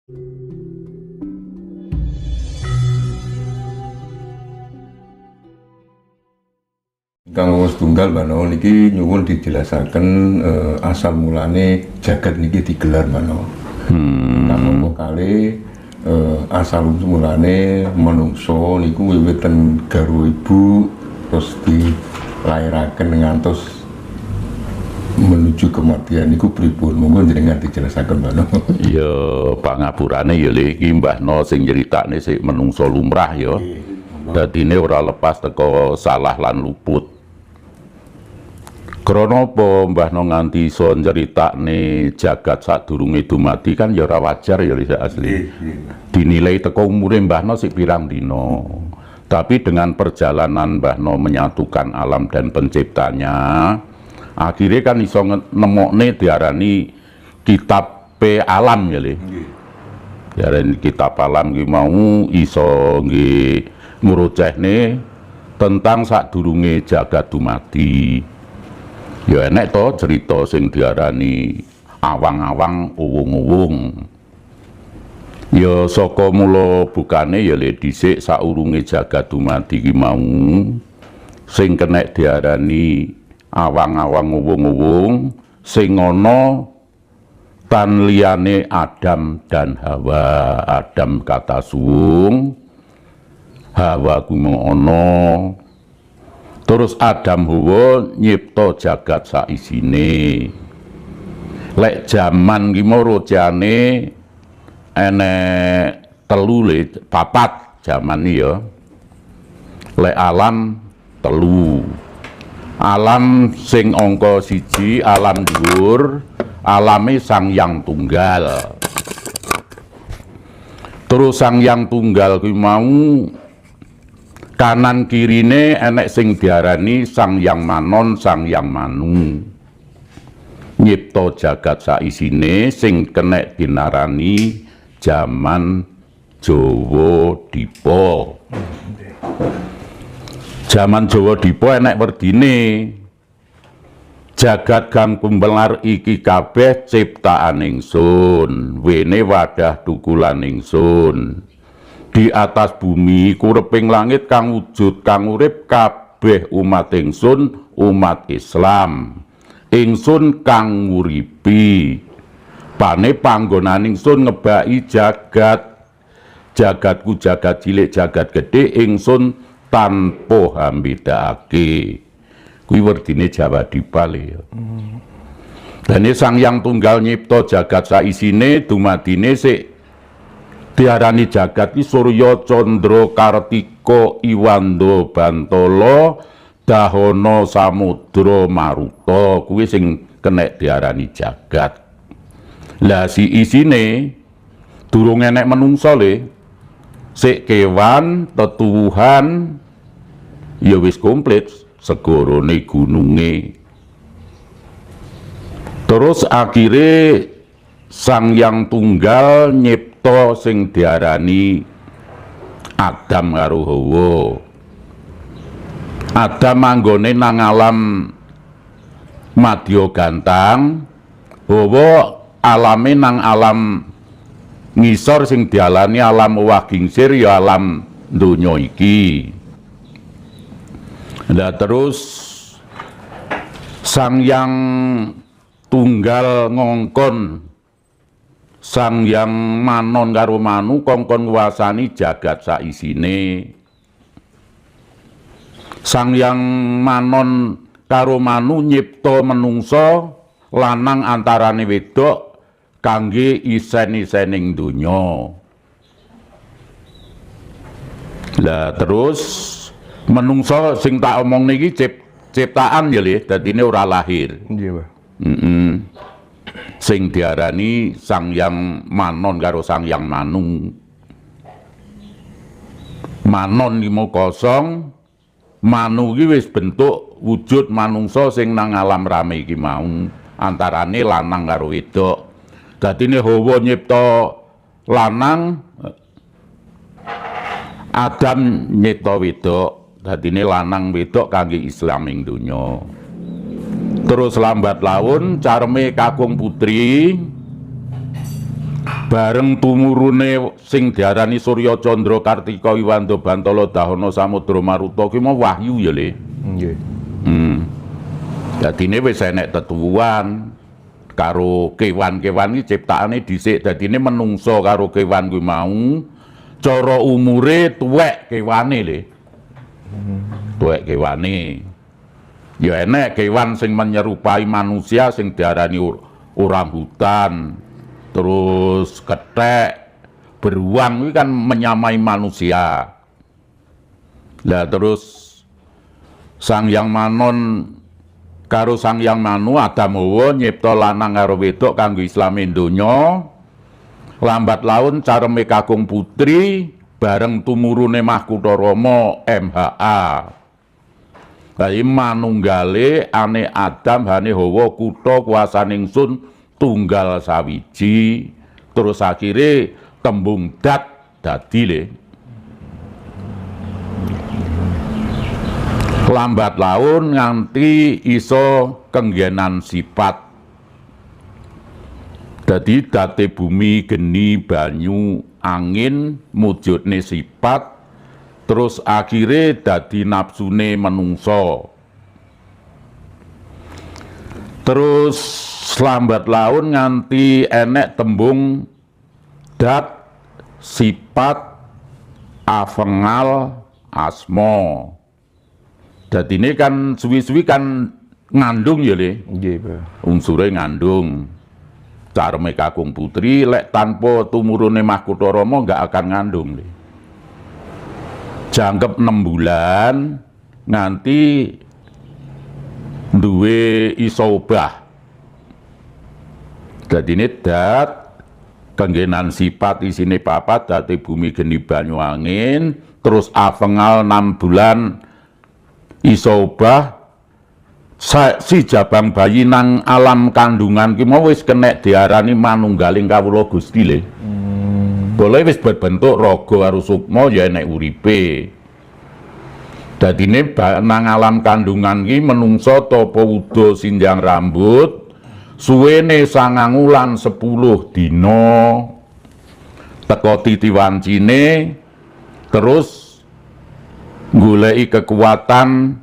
Kang setunggal Mano niki nyuwun dijelasaken asal mulane jagat niki digelar Mano. Napa kali asal mulane menungso niku wiwiten garwa ibu terus dilairaken ngantos menuju kematian niku pripun? Monggo njenengan dijelasaken Mano. Ya pangapurane ya iki Mbahno sing nyeritakne sik menungso lumrah ya. Dadine ora lepas teko salah lan luput. Krana apa Mbahno nganti iso nyeritakne jagat sadurunge dumadi kan ya ora wajar ya asli. Dinilai teko umure Mbahno sik pirang dina. Tapi dengan perjalanan Mbahno menyatukan alam dan penciptanya, akhirnya kan iso nemokne diarani kitab alam ya le. Diarani kitab alam ki mau iso nggih ngurucehne tentang sadurunge jagat dumadi. Ya enek to cerita sing diarani awang-awang uwung-uwung. Ya saka mula bukane ya le dhisik saurunge jagat dumadi ki mau sing kenek diarani awang-awang uwung-uwung sing ana tan liyane Adam dan Hawa. Adam kata suwung, Hawa ku ana. Terus Adam Hawa nyipta jagat saisine. Lek jaman ki mau rojane enek telu le, papat jaman iki ya. Lek alam telu. Alam sing angka 1 alam dhuwur, alame Sang Hyang Tunggal. Terus Sang Hyang Tunggal kuwi mau kanan kirine enek sing diarani Sang Hyang Manon, Sang Hyang Manu. Nyipta jagat saisine sing kenek dinarani jaman Jawa Dipa. Jaman Jawa Dipa enek werdine. Jagat kang pembelar iki kabeh ciptaan ingsun, wene wadah tukulan ingsun. Di atas bumi kureping langit kang wujud kang urip kabeh umat ingsun umat Islam. Ingsun kang nguripi. Pane panggonan ingsun ngebaki jagat. Jagatku jagat cilik jagat gedhe ingsun tanpa hambedakake. Kuwi werdine Jawa Dipa ya. Dene Sang Hyang Tunggal nyipta jagat saisine dumadine sik diarani jagat ki Surya Candra Kartika Iwanda Bantala Dahana Samudra Maruta kuwi sing kenek diarani jagat. Lah si isine durung enek menungsa le. Sik kewan, tetuwuhan ya wis komplit segorone gununge. Terus akhire Sang Hyang Tunggal nyipta sing diarani Adam karo Hawa. Adam manggone nang alam madya gantang, Hawa alame nang alam ngisor sing dialani alam owah gingsir ya alam donya iki. Lah terus Sang Hyang Tunggal ngongkon Sang Hyang Manon karo Manu kongkon nguwasani jagat saisine. Sang Hyang Manon karo Manu nyipta menungsa lanang antarane wedok kangge isen-isening donya. Lah terus menungsa sing tak omong niki ciptaan ya le, dadine ora lahir. Nggih, Pak. Sing diarani Sang Hyang Manon karo Sang Hyang Manu. Manon ki mau kosong, Manu ki wis bentuk wujud manungsa sing nang alam rame iki mau, antarane lanang karo wedok. Dadine Hawa nyipta lanang, Adam nyipta wedok. Dadine lanang wedok kangge Islam ing donya. Terus lambat laun carme kakung putri bareng tumurune sing diarani Surya Candra Kartika Wiwanda Bantala Dahana Samudra Maruta ki mau wahyu ya Le. Nggih. Dadine wis enek tetuwuhan karo kewan-kewan iki ciptakane dhisik, dadine menungso karo kewan kuwi mau cara umure tuwek kewane Le. Tuwek kewane. Ya enek kewan sing menyerupai manusia sing diarani orangutan, terus kethek, beruang itu kan menyamai manusia. Lah terus Sang Hyang Manon karo Sang Hyang Manu Adam Hawa nyipta lanang karo wedok kanggo islame donya. Lambat laun careme kakung putri bareng tumurune Mahkutha Rama MHA. Bayi manunggale ane Adam hane Hawa kutha kuasaning sun tunggal sawiji, terus akhirnya tembung dat dadi Le. Lambat laun nganti iso kenggenan sifat. Dadi date bumi, geni, banyu, angin mujudne sifat, terus akhirnya dadi nafsune menungso. Terus lambat laun nganti enek tembung dat sifat afengal asma. Dadi ini kan suwi-suwi kan ngandung ya Le. Nggih, Pak. Unsure ngandung. Careme kakung putri lek tanpa tumurune Mahkutha Rama nggak akan ngandung Le. Jangkep 6 bulan nganti duwe iso obah. Dadi ini dat kenggenan sifat isine papat, dadi bumi, geni, banyu, angin, terus afengal 6 bulan iso obah. Si jabang bayi nang alam kandungan ki mau wis kenek diarani manunggaling kawula Gusti Le. Boleh wis berbentuk raga karo sukma ya enek uripe. Dadine nang alam kandungan ki menungso tapa uda sinjang rambut suwene 9 wulan 10 dina teka titiwancine, terus goleki kekuatan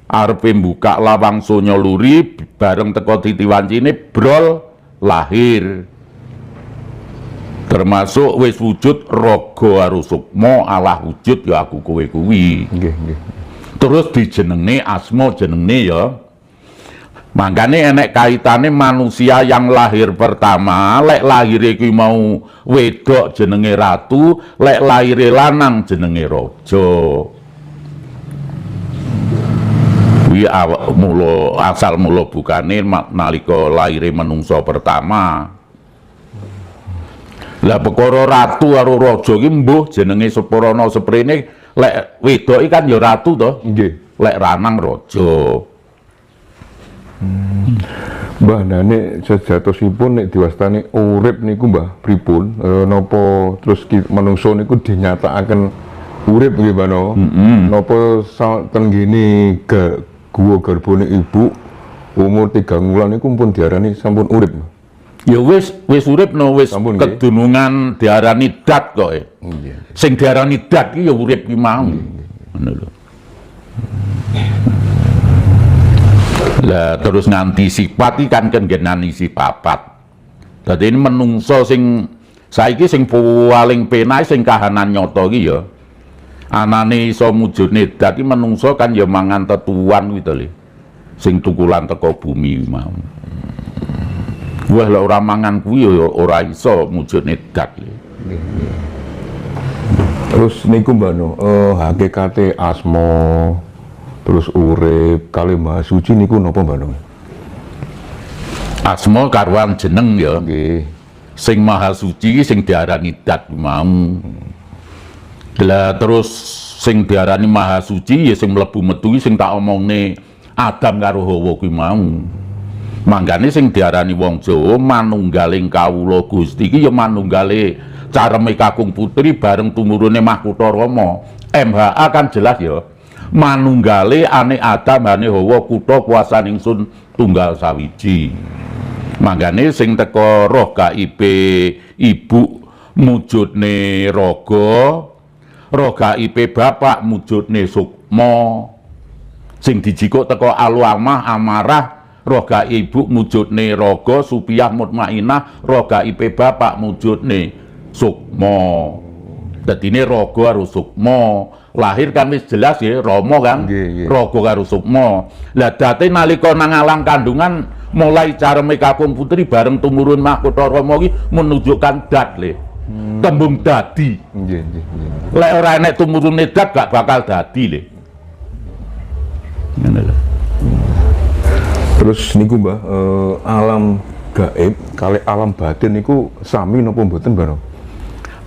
arepe mbukak lawang sonya luri bareng teka titiwancine brol lahir. Termasuk wis wujud raga karo sukma Allah wujud ya aku kowe kuwi. Nggih, nggih. Terus dijenengne asma jenengne ya. Mangkane enek kaitane manusia yang lahir pertama, lek lahire kuwi mau wedok jenenge ratu, lek lahire lanang jenenge raja. Kuwi asal mula bukane nalika lahire manungsa pertama. Lah perkara ratu karo raja ki mbuh jenenge Separana Seprene, lek wedok iki kan ya ratu to. Nggih. Lek lanang raja. Mbah, nah nek sejatosipun nek diwastani urip niku Mbah pripun? Napa terus manungsa niku dinyatakaken urip nggih Mbah no? Napa tenggene guwa garbane ibu umur 3 wulan niku pun diarani sampun urip? Ya wis urip no, wis Sampun, nggih. kedunungan diarani dat kok. Nggih. Sing diarani dat ki ya urip ki mau. Ngono lho. Lah terus nganti sifat iki kan kenggenan isi papat. Dadi ini menungso sing saiki sing paling penak sing kahanan nyata iki ya. Anane iso mujudne dadi menungso kan ya mangan tetuan kuwi to Le. Sing tukulan teko bumi mau. Wah lek ora mangan kuwi ya ora iso mujudne dat Le. Terus niku Mbah no, hakikate asma terus urip kalih Maha Suci niku napa Mbah no? Asma karuan jeneng ya. Nggih. Sing Maha Suci sing diarani dat mau. Lah terus sing diarani Maha Suci ya sing mlebu metu sing tak omongne Adam karo Hawa kuwi mau. Mangkane sing diarani wong Jawa manunggaling kawula Gusti iki ya manunggale careme kakung putri bareng tumurune Mahkutha Rama. MHA kan jelas ya. Manunggale ane Adam ane Hawa kutha kuasaning sun tunggal sawiji. Mangane sing teko roh gaib ibu mujudne raga, roh gaib bapak mujudne sukma. Sing dijikuk teko alwamah amarah, roh gaib ibu mujudne raga, supiyah mutmainah, roh gaib bapak mujudne sukma. Dadine raga karo sukma. Lahir kan wis jelas ya, Rama kan, raga karo sukma. Lah date nalika nang alam kandungan mulai careme kakung putri bareng tumurun mahkota Rama iki menunjukkan dat le. Tembung dadi. Nggih. Lek ora enek tumurune dat gak bakal dadi le. Ngene lho. Terus niku Mbah, alam gaib kali alam batin niku sami napa mboten Mbah?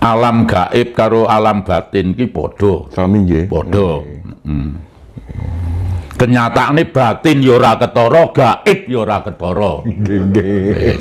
Alam gaib karo alam batin ki padha. Sami nggih. Padha. Kenyataane batin ya ora ketara, gaib ya ora ketara. Nggih.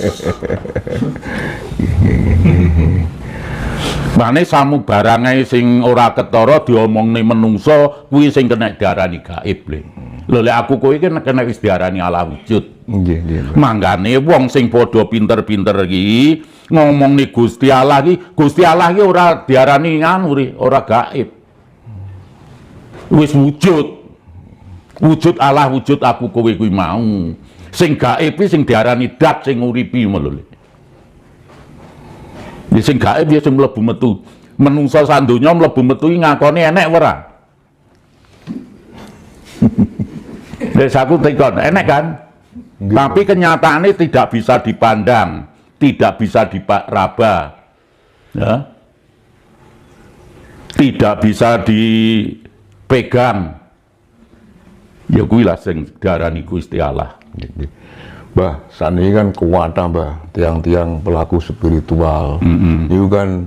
Mane samubarange sing ora ketara diomongne menungso kuwi sing kena diarani gaib le. Lho lek aku kowe iki kena wis diarani ala wujud. Nggih. Manggane wong sing padha pinter-pinter iki ngomongne Gusti Allah iki ora diarani anu ora gaib. Wis wujud. Wujud Allah, wujud aku kowe kuwi mau. Sing gaib iki sing diarani dat sing nguripi ngono lho. Ya sing gaib ya sing mlebu metu. Menungso sandonya mlebu metu iki ngakoni enek ora? Wis aku tekon enek kan? Tapi kenyataannya tidak bisa dipandang, tidak bisa diraba, ya, tidak bisa dipegang. Ya kuwi lah sing diarani Gusti Allah. Mbah, saniki kan kuwata Mbah, tiang-tiang pelaku spiritual. Niku kan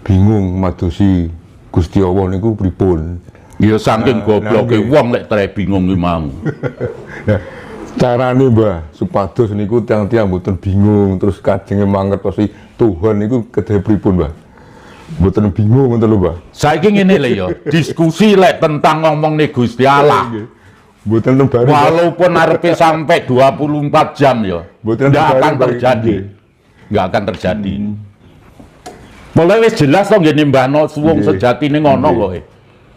bingung madosi Gusti Allah niku pripun. Ya saking gobloke wong lek tre bingung ki mau. Carane Mbah supados niku tiang-tiang mboten bingung terus kajenge mangertosi Tuhan niku kedhe pripun Mbah? Mboten bingung ngoten lho Mbah. Saiki ngene lho ya, diskusi lek tentang ngomongne Gusti Allah. Mboten tembari. Walaupun arepe sampai 24 jam ya, nggak akan terjadi. Nggak akan terjadi. Mulai wis jelas to ngene Mbah No suwung sejatine ngono kok.